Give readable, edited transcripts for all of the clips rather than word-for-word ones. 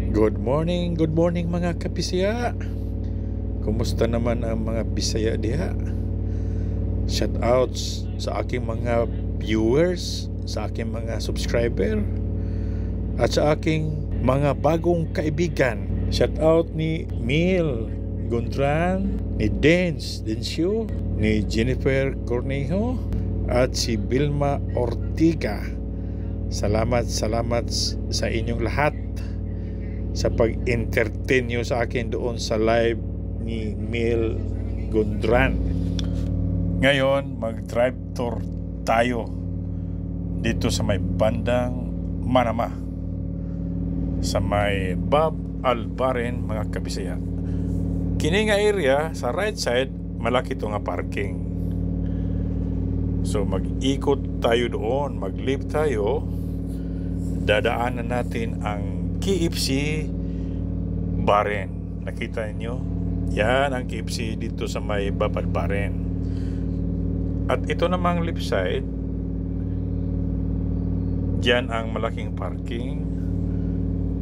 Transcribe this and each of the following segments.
Good morning mga kapisaya. Kumusta naman ang mga Bisaya diha? Shout outs sa aking mga viewers, sa aking mga subscriber, at sa aking mga bagong kaibigan. Shout out ni Mil Gondran, ni Densyo, ni Jennifer Cornejo, at si Vilma Ortiga. Salamat sa inyong lahat sa pag-entertain nyo sa akin doon sa live ni Mil Gondran. Ngayon, mag-drive tour tayo dito sa may bandang Manama, sa may Bab Albaren, mga kabisaya. Kini nga area sa right side, malaki to nga parking. So mag-ikot tayo doon, mag-leave tayo, dadaanan natin ang KFC Baren. Nakita niyo? Yan ang KFC dito sa may Bab Albaren. At ito namang left side, yan ang malaking parking.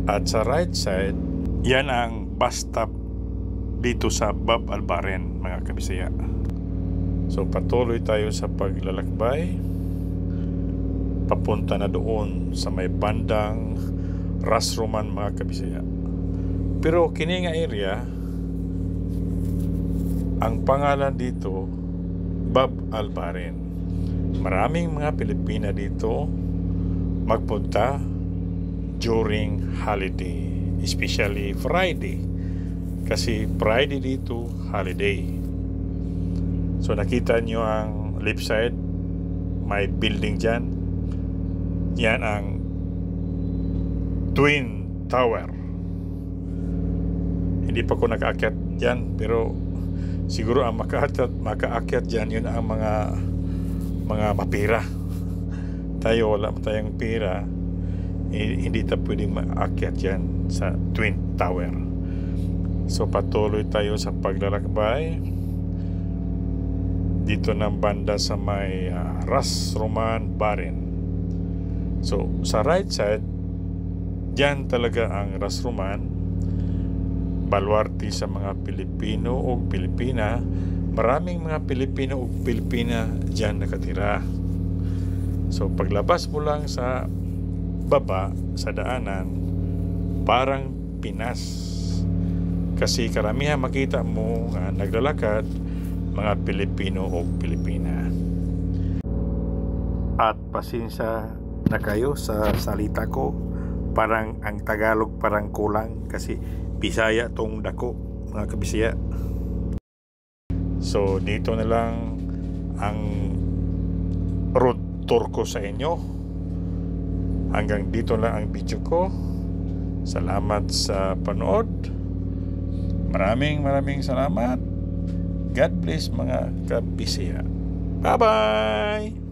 At sa right side, yan ang bus stop dito sa Bab Albaren, mga kabisaya. So patuloy tayo sa paglalakbay papunta na doon sa may bandang Rasroman, mga kabisaya. Pero kini nga area, ang pangalan dito Bab Albaren. Maraming mga Pilipina dito magpunta during holiday, especially Friday, kasi Friday dito holiday. So nakita nyo ang left side, may building dyan. Yan ang Twin Tower. Hindi pa ko nakaakyat dyan, pero siguro ang makaakyat dyan, yun ang mga mapira. Tayo wala tayong pira, hindi tayo pwedeng maakyat dyan sa Twin Tower. So patuloy tayo sa paglalakbay dito ng banda sa may Rasroman Baren. So sa right side, diyan talaga ang Rasroman, baluarte sa mga Pilipino o Pilipina. Maraming mga Pilipino o Pilipina diyan nakatira. So paglabas mo lang sa baba sa daanan, parang Pinas, kasi karamihan makita mo nga naglalakad mga Pilipino o Pilipina. At pasensya na kayo sa salita ko, parang ang Tagalog parang kulang kasi Bisaya tong dako, mga kabisaya. So dito na lang ang road tour ko sa inyo. Hanggang dito lang ang video ko. Salamat sa panood. Maraming salamat. God bless, mga kabisaya. Bye-bye!